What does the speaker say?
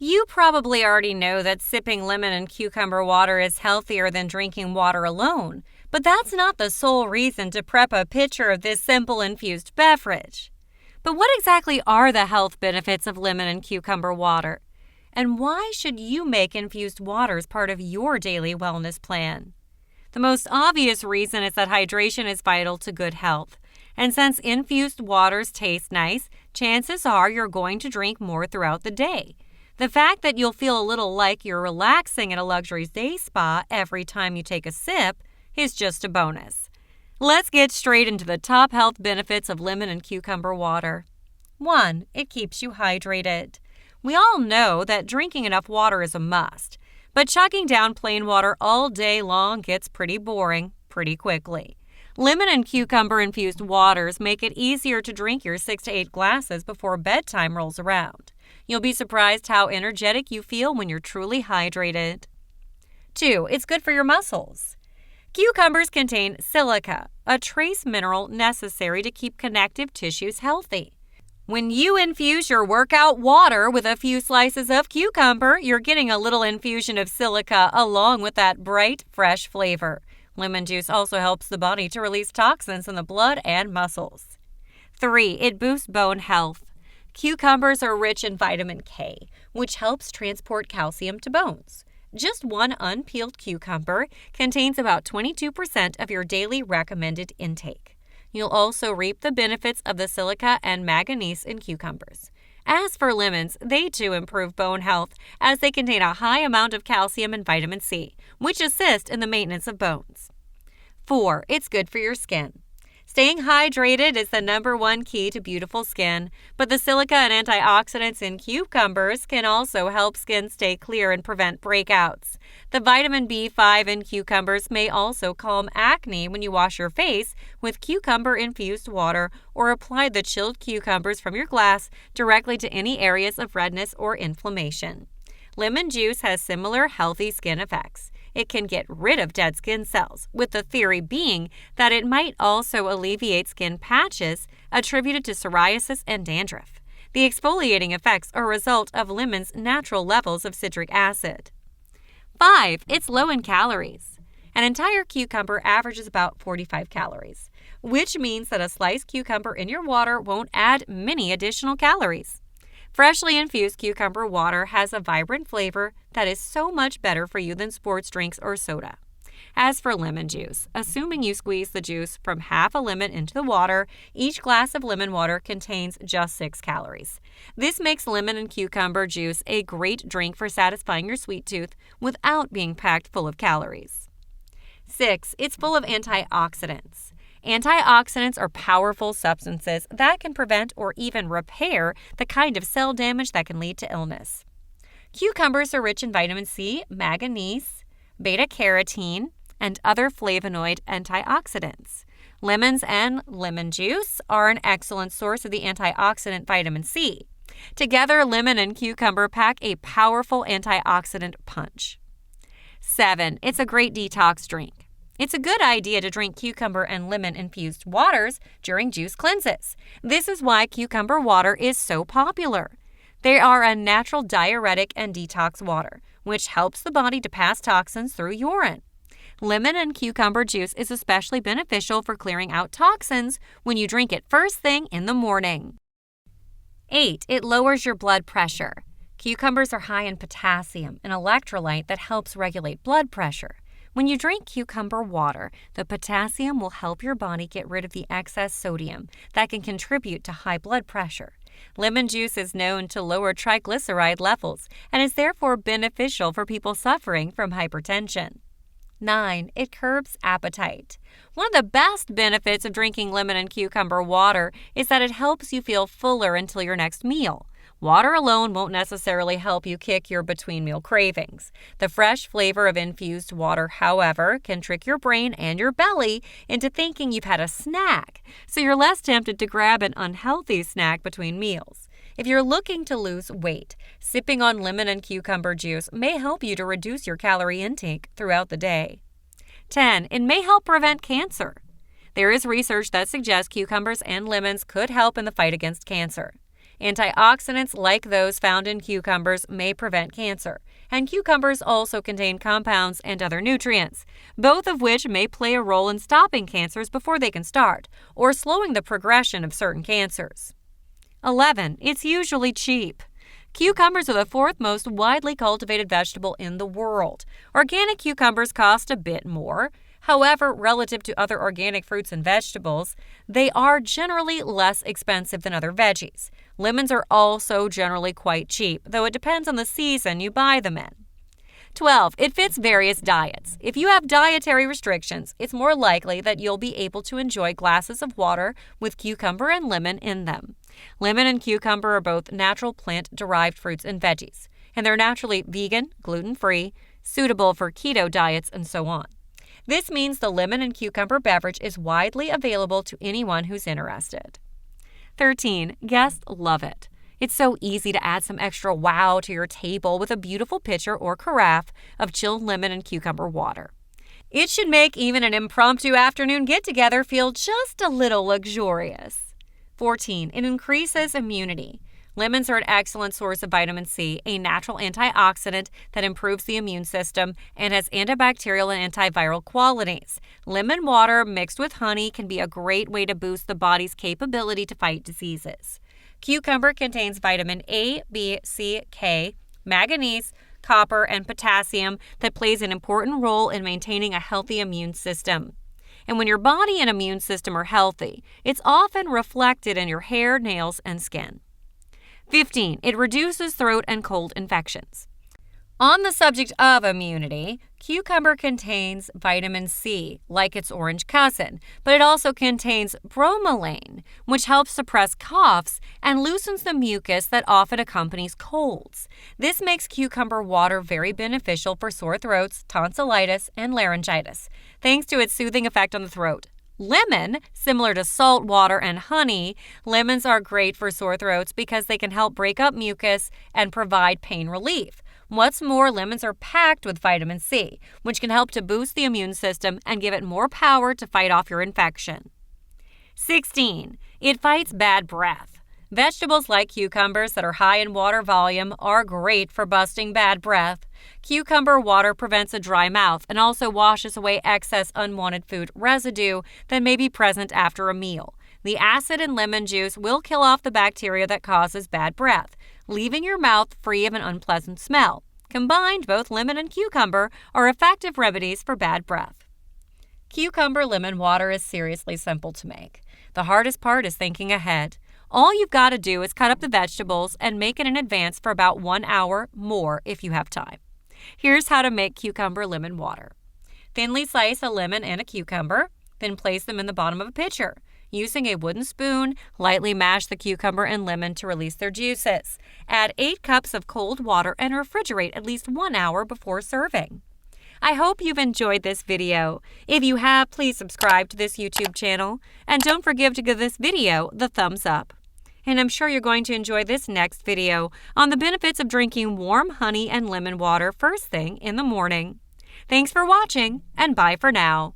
You probably already know that sipping lemon and cucumber water is healthier than drinking water alone, but that's not the sole reason to prep a pitcher of this simple infused beverage. But what exactly are the health benefits of lemon and cucumber water? And why should you make infused waters part of your daily wellness plan? The most obvious reason is that hydration is vital to good health. And since infused waters taste nice, chances are you're going to drink more throughout the day. The fact that you'll feel a little like you're relaxing at a luxury day spa every time you take a sip is just a bonus. Let's get straight into the top health benefits of lemon and cucumber water. 1. It keeps you hydrated. We all know that drinking enough water is a must, but chugging down plain water all day long gets pretty boring pretty quickly. Lemon and cucumber infused waters make it easier to drink your 6 to 8 glasses before bedtime rolls around. You'll be surprised how energetic you feel when you're truly hydrated. 2. It's good for your muscles. Cucumbers contain silica, a trace mineral necessary to keep connective tissues healthy. When you infuse your workout water with a few slices of cucumber, you're getting a little infusion of silica along with that bright, fresh flavor. Lemon juice also helps the body to release toxins in the blood and muscles. 3. It boosts bone health. Cucumbers are rich in vitamin K, which helps transport calcium to bones. Just one unpeeled cucumber contains about 22% of your daily recommended intake. You'll also reap the benefits of the silica and manganese in cucumbers. As for lemons, they too improve bone health as they contain a high amount of calcium and vitamin C, which assist in the maintenance of bones. 4. It's good for your skin. Staying hydrated is the number one key to beautiful skin, but the silica and antioxidants in cucumbers can also help skin stay clear and prevent breakouts. The vitamin B5 in cucumbers may also calm acne when you wash your face with cucumber-infused water or apply the chilled cucumbers from your glass directly to any areas of redness or inflammation. Lemon juice has similar healthy skin effects. It can get rid of dead skin cells, with the theory being that it might also alleviate skin patches attributed to psoriasis and dandruff. The exfoliating effects are a result of lemon's natural levels of citric acid. 5. It's low in calories. An entire cucumber averages about 45 calories, which means that a sliced cucumber in your water won't add many additional calories. Freshly infused cucumber water has a vibrant flavor that is so much better for you than sports drinks or soda. As for lemon juice, assuming you squeeze the juice from half a lemon into the water, each glass of lemon water contains just 6 calories. This makes lemon and cucumber juice a great drink for satisfying your sweet tooth without being packed full of calories. 6. It's full of antioxidants. Antioxidants are powerful substances that can prevent or even repair the kind of cell damage that can lead to illness. Cucumbers are rich in vitamin C, manganese, beta-carotene, and other flavonoid antioxidants. Lemons and lemon juice are an excellent source of the antioxidant vitamin C. Together, lemon and cucumber pack a powerful antioxidant punch. 7. It's a great detox drink. It's a good idea to drink cucumber and lemon-infused waters during juice cleanses. This is why cucumber water is so popular. They are a natural diuretic and detox water, which helps the body to pass toxins through urine. Lemon and cucumber juice is especially beneficial for clearing out toxins when you drink it first thing in the morning. 8. It lowers your blood pressure. Cucumbers are high in potassium, an electrolyte that helps regulate blood pressure. When you drink cucumber water, the potassium will help your body get rid of the excess sodium that can contribute to high blood pressure. Lemon juice is known to lower triglyceride levels and is therefore beneficial for people suffering from hypertension. 9. It curbs appetite. One of the best benefits of drinking lemon and cucumber water is that it helps you feel fuller until your next meal. Water alone won't necessarily help you kick your between-meal cravings. The fresh flavor of infused water, however, can trick your brain and your belly into thinking you've had a snack, so you're less tempted to grab an unhealthy snack between meals. If you're looking to lose weight, sipping on lemon and cucumber juice may help you to reduce your calorie intake throughout the day. 10. It may help prevent cancer. There is research that suggests cucumbers and lemons could help in the fight against cancer. Antioxidants like those found in cucumbers may prevent cancer, and cucumbers also contain compounds and other nutrients, both of which may play a role in stopping cancers before they can start, or slowing the progression of certain cancers. 11. It's usually cheap. Cucumbers are the fourth most widely cultivated vegetable in the world. Organic cucumbers cost a bit more. However, relative to other organic fruits and vegetables, they are generally less expensive than other veggies. Lemons are also generally quite cheap, though it depends on the season you buy them in. 12. It fits various diets. If you have dietary restrictions, it's more likely that you'll be able to enjoy glasses of water with cucumber and lemon in them. Lemon and cucumber are both natural plant-derived fruits and veggies, and they're naturally vegan, gluten-free, suitable for keto diets, and so on. This means the lemon and cucumber beverage is widely available to anyone who's interested. 13. Guests love it. It's so easy to add some extra wow to your table with a beautiful pitcher or carafe of chilled lemon and cucumber water. It should make even an impromptu afternoon get-together feel just a little luxurious. 14. It increases immunity. Lemons are an excellent source of vitamin C, a natural antioxidant that improves the immune system and has antibacterial and antiviral qualities. Lemon water mixed with honey can be a great way to boost the body's capability to fight diseases. Cucumber contains vitamin A, B, C, K, manganese, copper, and potassium that plays an important role in maintaining a healthy immune system. And when your body and immune system are healthy, it's often reflected in your hair, nails, and skin. 15. It reduces throat and cold infections. On the subject of immunity, cucumber contains vitamin C, like its orange cousin, but it also contains bromelain, which helps suppress coughs and loosens the mucus that often accompanies colds. This makes cucumber water very beneficial for sore throats, tonsillitis, and laryngitis, thanks to its soothing effect on the throat. Lemon, similar to salt water and honey, lemons are great for sore throats because they can help break up mucus and provide pain relief. What's more, lemons are packed with vitamin C, which can help to boost the immune system and give it more power to fight off your infection. 16. It fights bad breath. Vegetables like cucumbers that are high in water volume are great for busting bad breath. Cucumber water prevents a dry mouth and also washes away excess unwanted food residue that may be present after a meal. The acid in lemon juice will kill off the bacteria that causes bad breath, leaving your mouth free of an unpleasant smell. Combined, both lemon and cucumber are effective remedies for bad breath. Cucumber lemon water is seriously simple to make. The hardest part is thinking ahead. All you've got to do is cut up the vegetables and make it in advance for about 1 hour more if you have time. Here's how to make cucumber lemon water. Thinly slice a lemon and a cucumber, then place them in the bottom of a pitcher. Using a wooden spoon, lightly mash the cucumber and lemon to release their juices. Add 8 cups of cold water and refrigerate at least 1 hour before serving. I hope you've enjoyed this video. If you have, please subscribe to this YouTube channel, and don't forget to give this video the thumbs up. And I'm sure you're going to enjoy this next video on the benefits of drinking warm honey and lemon water first thing in the morning. Thanks for watching, and bye for now.